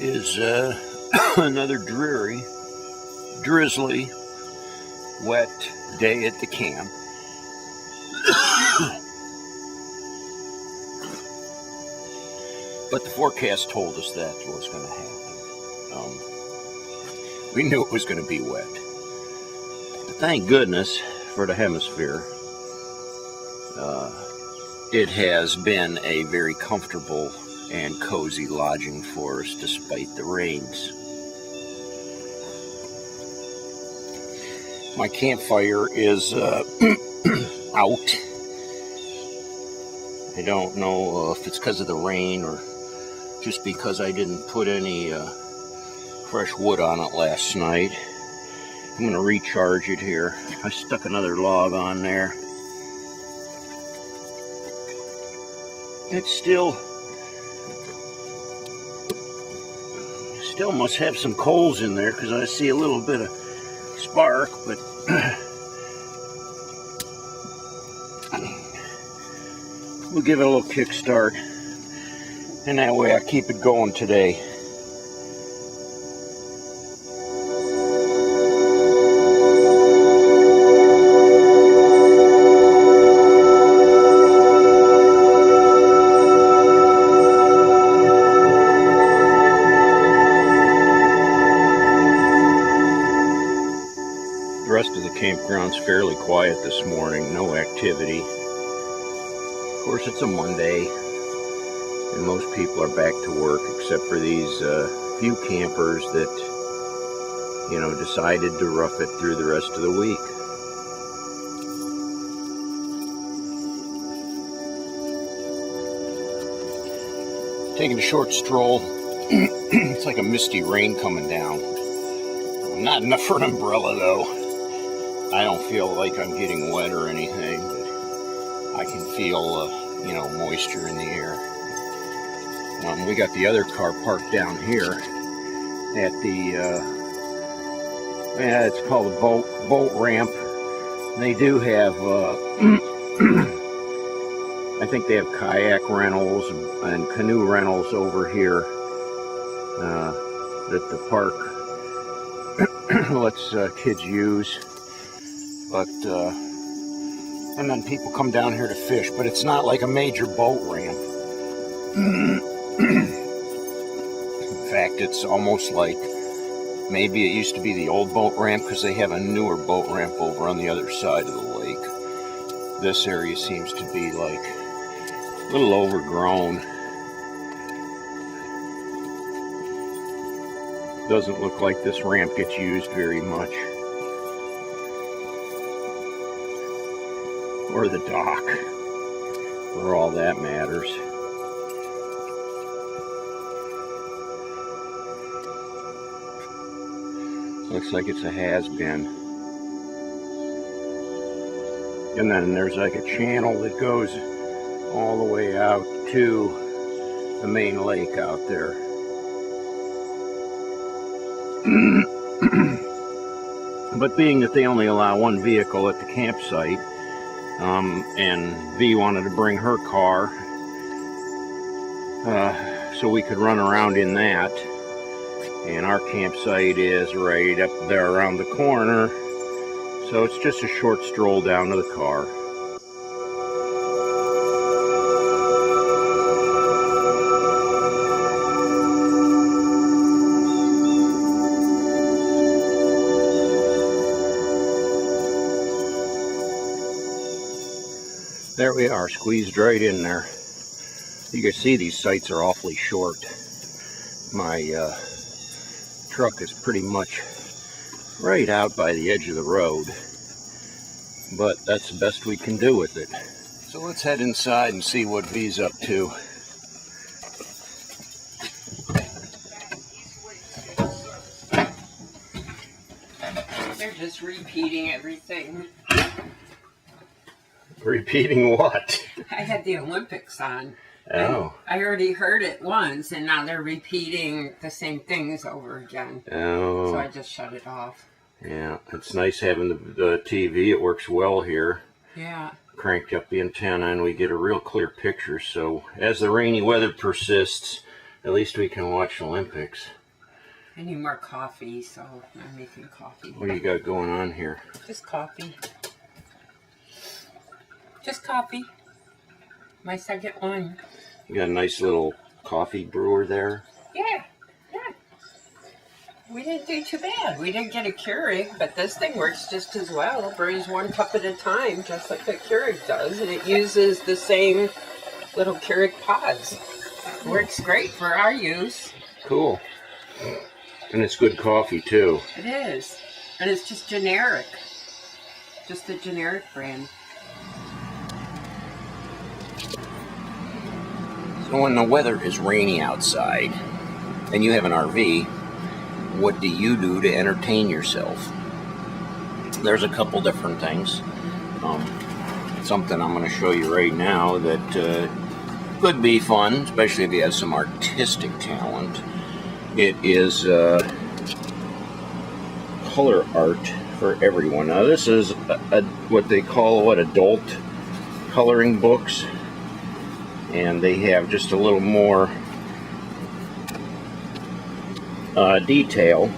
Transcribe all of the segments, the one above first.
is another drizzly, wet day at the camp. But the forecast told us that was going to happen. We knew it was going to be wet. But thank goodness for the hemisphere. It has been a very comfortable and cozy lodging for us despite the rains. My campfire is out. I don't know if it's because of the rain or just because I didn't put any fresh wood on it last night. I'm going to recharge it here. I stuck another log on there. It still must have some coals in there because I see a little bit of spark, but we'll give it a little kickstart, and that way I keep it going today. The rest of the campground's fairly quiet this morning, no activity. Of course, it's a Monday, and most people are back to work, except for these few campers that, decided to rough it through the rest of the week. Taking a short stroll. It's like a misty rain coming down. Not enough for an umbrella, though. I don't feel like I'm getting wet or anything, but I can feel, moisture in the air. We got the other car parked down here at the, it's called a boat ramp. They do have, I think they have kayak rentals and canoe rentals over here that the park lets kids use. But, and then people come down here to fish, but it's not like a major boat ramp. In fact, it's almost like maybe it used to be the old boat ramp because they have a newer boat ramp over on the other side of the lake. This area seems to be like a little overgrown. Doesn't look like this ramp gets used very much. Or the dock, for all that matters. Looks like it's a has-been. And then there's like a channel that goes all the way out to the main lake out there. But being that they only allow one vehicle at the campsite, and V wanted to bring her car so we could run around in that, and our campsite is right up there around the corner, so it's just a short stroll down to the car. There we are, squeezed right in there. You can see these sites are awfully short. My truck is pretty much right out by the edge of the road, but that's the best we can do with it. So let's head inside and see what V's up to. They're just repeating everything. Repeating what? I had the Olympics on. Oh. I already heard it once, and now they're repeating the same things over again. Oh. So I just shut it off. Yeah, it's nice having the TV. It works well here. Yeah. Cranked up the antenna, and we get a real clear picture. So as the rainy weather persists, At least we can watch Olympics. I need more coffee, so I'm making coffee. What do you got going on here? Just coffee. Just coffee. My second one. You got a nice little coffee brewer there. Yeah. We didn't do too bad. We didn't get a Keurig, but this thing works just as well. It brews 1 cup at a time, just like the Keurig does, and it uses the same little Keurig pods. Works great for our use. Cool. And it's good coffee too. It is. And it's just generic. Just a generic brand. So when the weather is rainy outside and you have an RV, what do you do to entertain yourself? There's a couple different things. Something I'm going to show you right now that could be fun, especially if you have some artistic talent. It is color art for everyone. Now this is what they call adult coloring books, and they have just a little more detail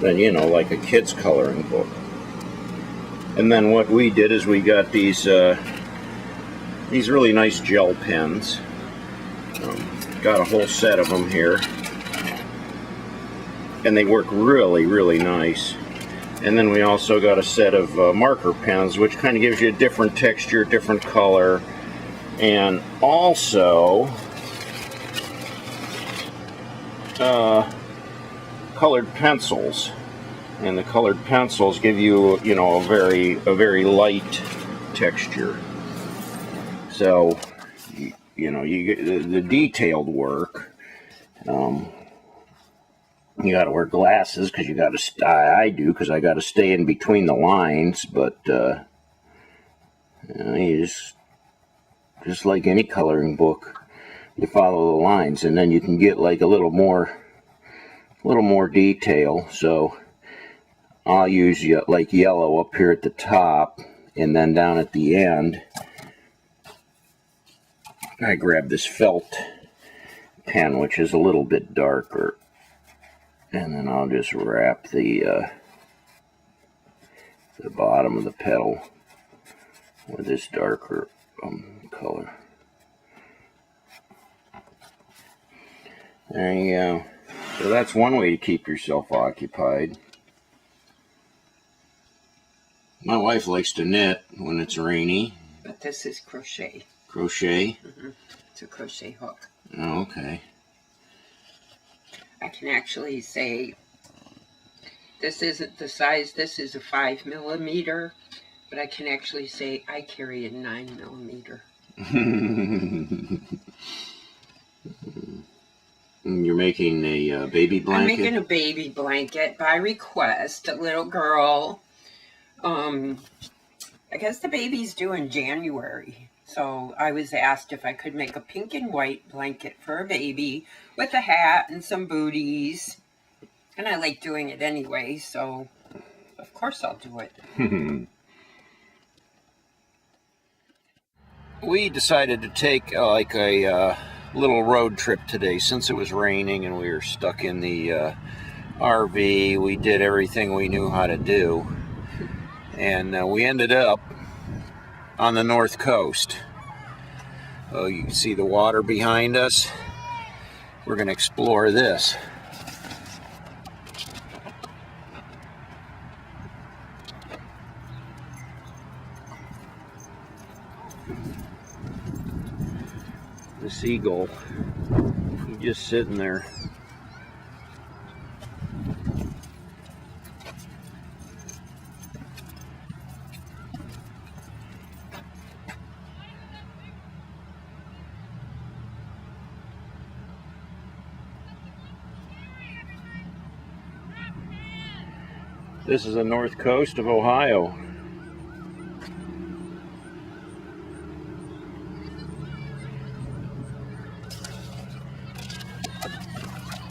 than, you know, like a kid's coloring book. And then what we did is we got these really nice gel pens. Got a whole set of them here, and they work really, really nice. And then we also got a set of marker pens, which kind of gives you a different texture, different color, and also colored pencils. And the colored pencils give you, you know, a very light texture. So, you know, you get the detailed work. You got to wear glasses because you got to. I do because I got to stay in between the lines. But you know, you just like any coloring book, you follow the lines, and then you can get like a little more detail. So I'll use like yellow up here at the top, and then down at the end, I grab this felt pen, which is a little bit darker, and then I'll just wrap the bottom of the petal with this darker color. There you go. So that's one way to keep yourself occupied. My wife likes to knit when it's rainy. But this is crochet. Crochet? Mm-hmm. It's a crochet hook. Oh, okay. I can actually say this isn't the size, this is a 5mm, but I can actually say I carry a 9mm. You're making a baby blanket? I'm making a baby blanket by request. A little girl. I guess the baby's due in January. So I was asked if I could make a pink and white blanket for a baby with a hat and some booties. And I like doing it anyway, so of course I'll do it. We decided to take like a little road trip today since it was raining and we were stuck in the RV. We did everything we knew how to do, and we ended up on the north coast. Oh, you can see the water behind us. We're going to explore this. The seagull, he's just sitting there. This is the north coast of Ohio.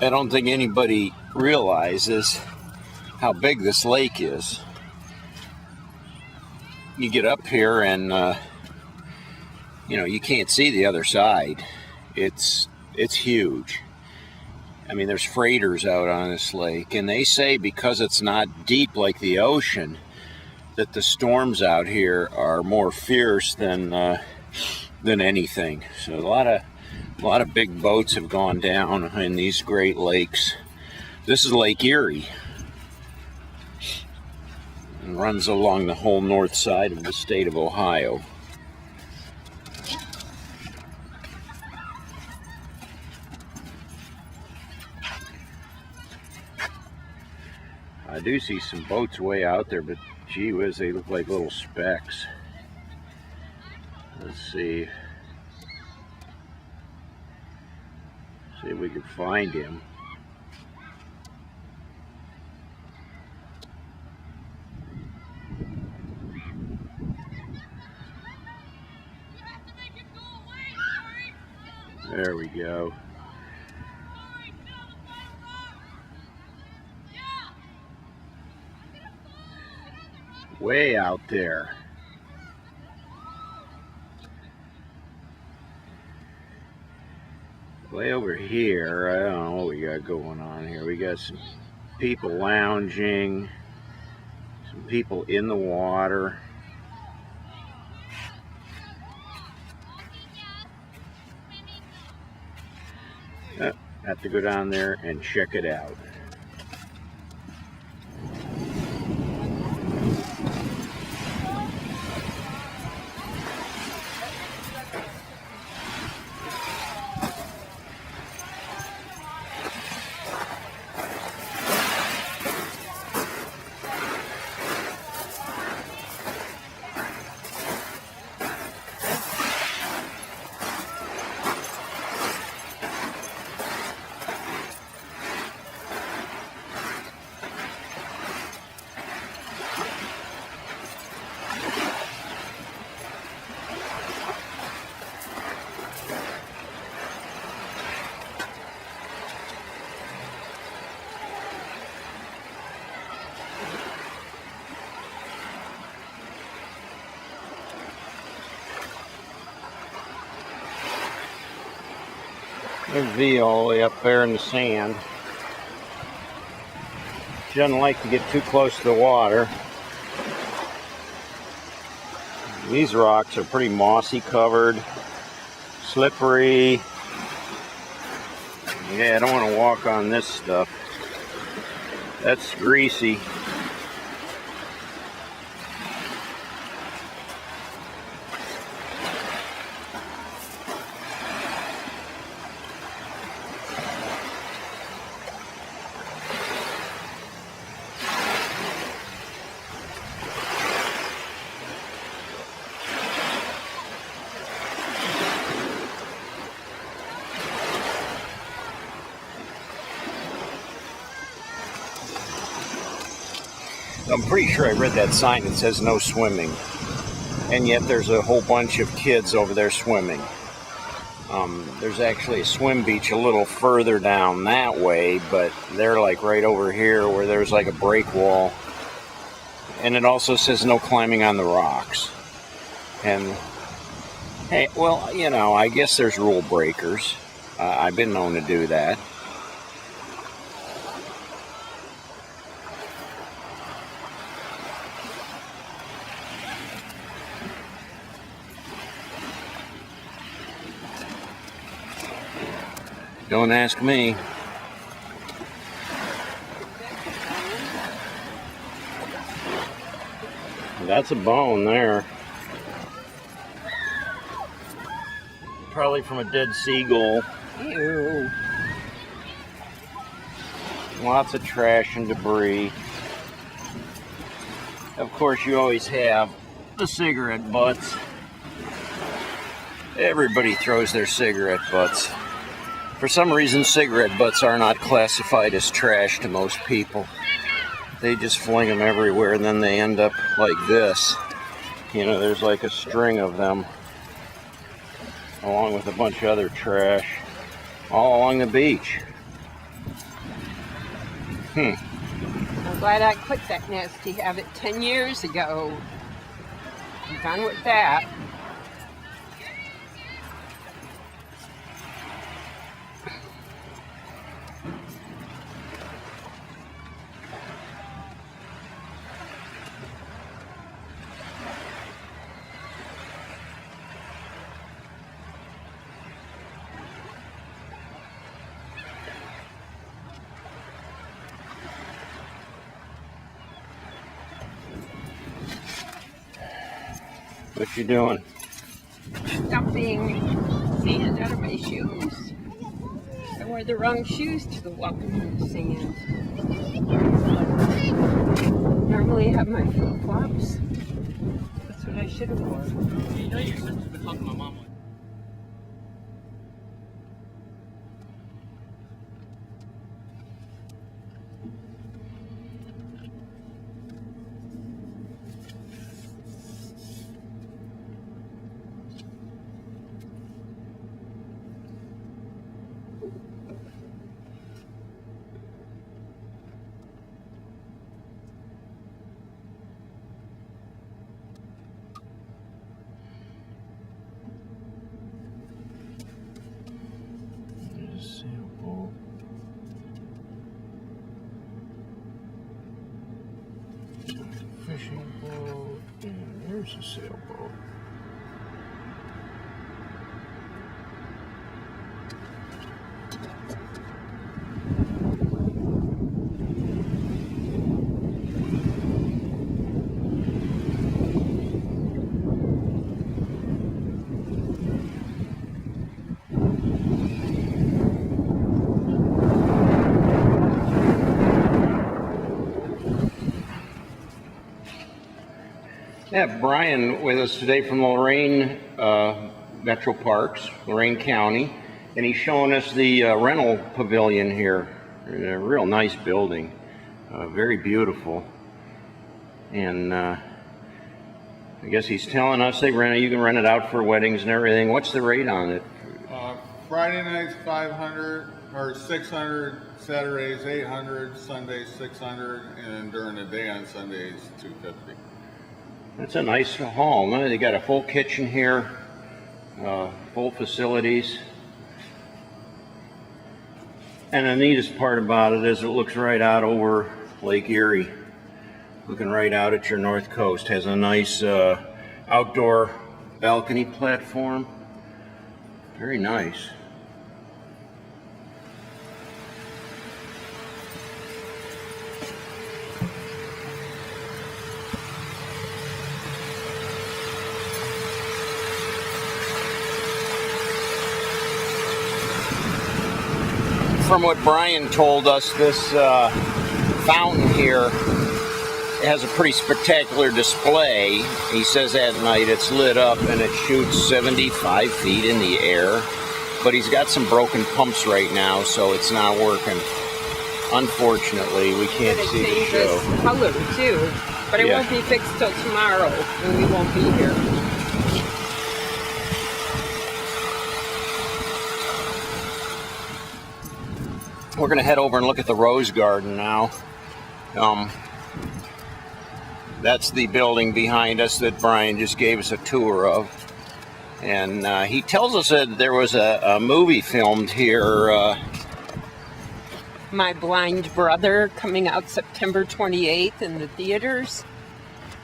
I don't think anybody realizes how big this lake is. You get up here and you know, you can't see the other side. It's huge. I mean, there's freighters out on this lake, and they say because it's not deep like the ocean, that the storms out here are more fierce than anything. So a lot of big boats have gone down in these Great Lakes. This is Lake Erie, and runs along the whole north side of the state of Ohio. I do see some boats way out there, but gee whiz, they look like little specks. Let's see. See if we can find him. There we go. Way out there. Way over here, I don't know what we got going on here. We got some people lounging, some people in the water. Have to go down there and check it out. There's V all the way up there in the sand. She doesn't like to get too close to the water. These rocks are pretty mossy covered, slippery. Yeah, I don't want to walk on this stuff. That's greasy. I'm pretty sure I read that sign that says no swimming, and yet there's a whole bunch of kids over there swimming. There's actually a swim beach a little further down that way, but they're like right over here where there's like a break wall, and it also says no climbing on the rocks. And hey, well, you know, I guess there's rule breakers. I've been known to do that. Don't ask me. That's a bone there. Probably from a dead seagull. Ew. Lots of trash and debris. Of course, you always have the cigarette butts. Everybody throws their cigarette butts. For some reason, cigarette butts are not classified as trash to most people. They just fling them everywhere, and then they end up like this. You know, there's like a string of them, along with a bunch of other trash, all along the beach. I'm glad I quit that nasty habit 10 years ago. I'm done with that. What you doing? Dumping sand out of my shoes. I wore the wrong shoes to go up in the sand. Normally I have my flip-flops. That's what I should have worn. You know you're such a talk to my mom. Fishing boat, and there's a sailboat. I have Brian with us today from Lorain Metro Parks, Lorain County, and he's showing us the rental pavilion here. A real nice building, very beautiful, and I guess he's telling us you can rent it out for weddings and everything. What's the rate on it? Friday nights 500 or 600, Saturdays 800, Sundays 600, and during the day on Sundays 250. That's a nice hall. They got a full kitchen here, full facilities. And the neatest part about it is it looks right out over Lake Erie. Looking right out at your north coast. Has a nice outdoor balcony platform. Very nice. From what Brian told us, this fountain here has a pretty spectacular display. He says at night it's lit up and it shoots 75 feet in the air, but he's got some broken pumps right now, so it's not working. Unfortunately, we can't see the show. Color too, but it won't be fixed till tomorrow, and we won't be here. We're going to head over and look at the Rose Garden now. That's the building behind us that Brian just gave us a tour of. And he tells us that there was a movie filmed here. My Blind Brother, coming out September 28th in the theaters.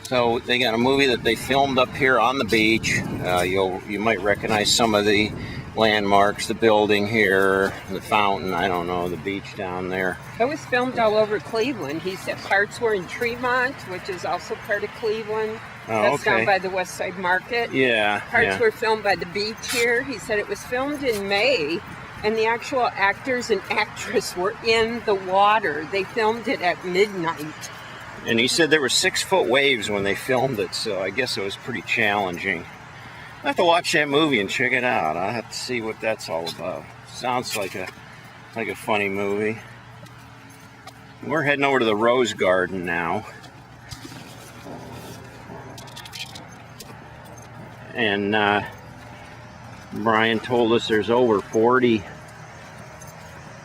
So they got a movie that they filmed up here on the beach. You might recognize some of the landmarks, the building here, the fountain, I don't know, the beach down there. It was filmed all over Cleveland. He said parts were in Tremont, which is also part of Cleveland. That's down by the West Side Market. Yeah. Parts were filmed by the beach here. He said it was filmed in May, and the actual actors and actress were in the water. They filmed it at midnight. And he said there were 6-foot waves when they filmed it, so I guess it was pretty challenging. I'll have to watch that movie and check it out. I'll have to see what that's all about. Sounds like a funny movie. We're heading over to the Rose Garden now. And Brian told us there's over 40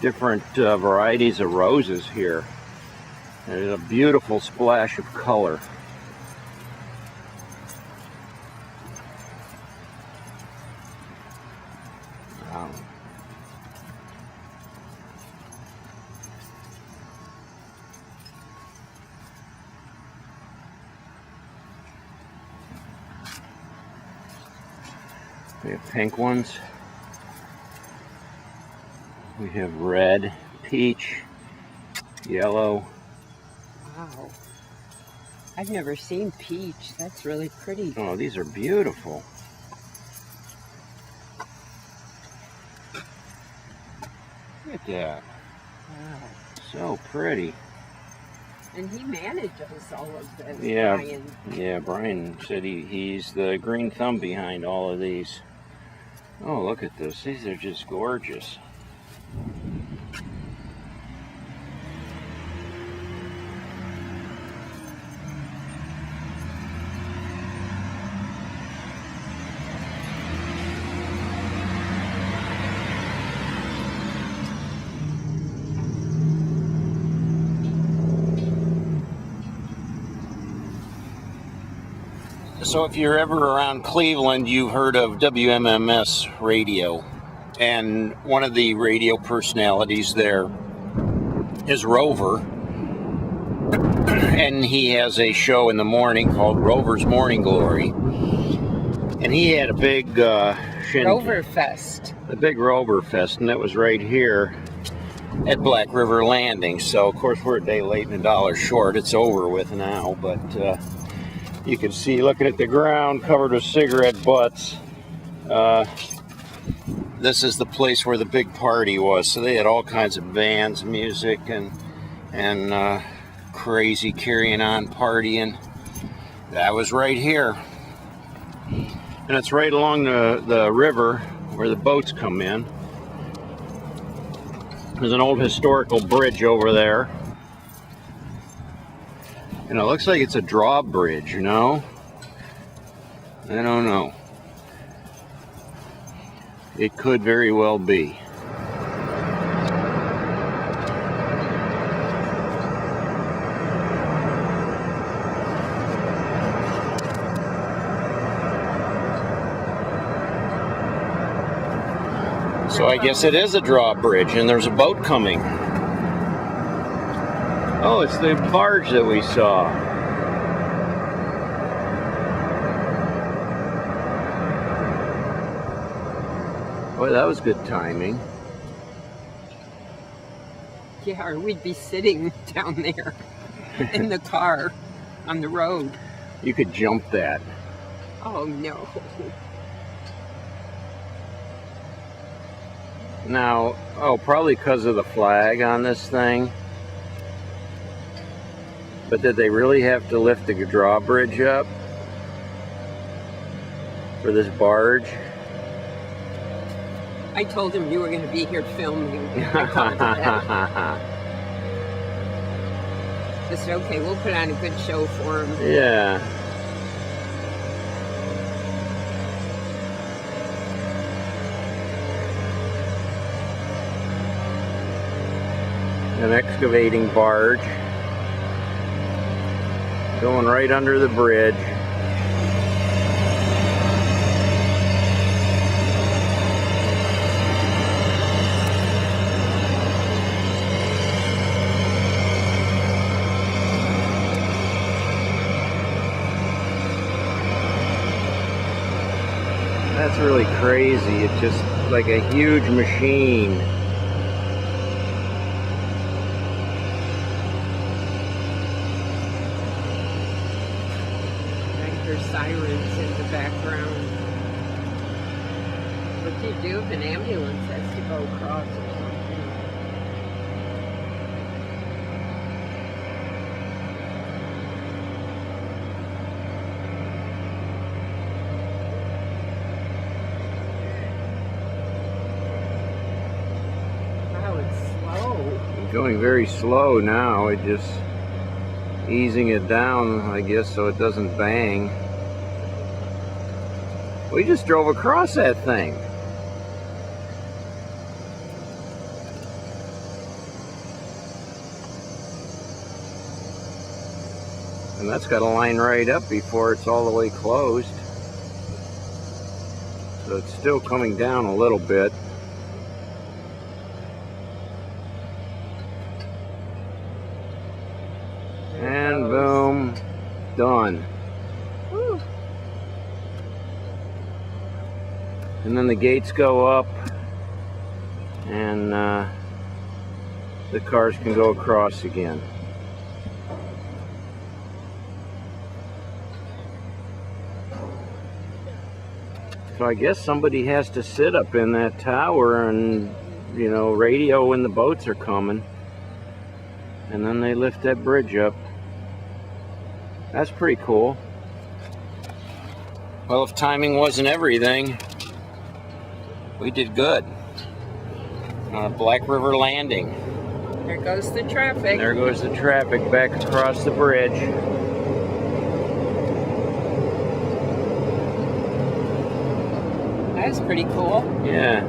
different varieties of roses here. There's a beautiful splash of color. Wow. We have pink ones. We have red, peach, yellow. Wow. I've never seen peach. That's really pretty. Oh, these are beautiful. Look at that. Wow. So pretty. And he manages all of this. Yeah, Brian. yeah. Brian said he's the green thumb behind all of these. Oh, look at this. These are just gorgeous. So if you're ever around Cleveland, you've heard of WMMS radio. And one of the radio personalities there is Rover. And he has a show in the morning called Rover's Morning Glory. And he had a big Roverfest. a big Roverfest, and that was right here at Black River Landing. So, of course, we're a day late and $1 short. It's over with now, but you can see, looking at the ground covered with cigarette butts, this is the place where the big party was. So they had all kinds of bands, music, and crazy carrying on partying. That was right here. And it's right along the river where the boats come in. There's an old historical bridge over there. And it looks like it's a drawbridge, you know? I don't know. It could very well be. So I guess it is a drawbridge, and there's a boat coming. Oh, it's the barge that we saw. Boy, that was good timing. Yeah, or we'd be sitting down there in the car on the road. You could jump that. Oh, no. Now, probably because of the flag on this thing. But did they really have to lift the drawbridge up for this barge? I told him you were going to be here filming. I called it that. I said, okay, we'll put on a good show for him. Yeah. An excavating barge going right under the bridge. That's really crazy. It's just like a huge machine. Sirens in the background. What do you do if an ambulance has to go across or something? Wow, it's slow. It's going very slow now. It just easing it down, I guess, so it doesn't bang. We just drove across that thing. And that's got a line right up before it's all the way closed. So it's still coming down a little bit. And boom, done. Woo. And then the gates go up, and the cars can go across again. So I guess somebody has to sit up in that tower and, you know, radio when the boats are coming. And then they lift that bridge up. That's pretty cool. Well, if timing wasn't everything, we did good. On Black River Landing. There goes the traffic. There goes the traffic back across the bridge. That's pretty cool. Yeah.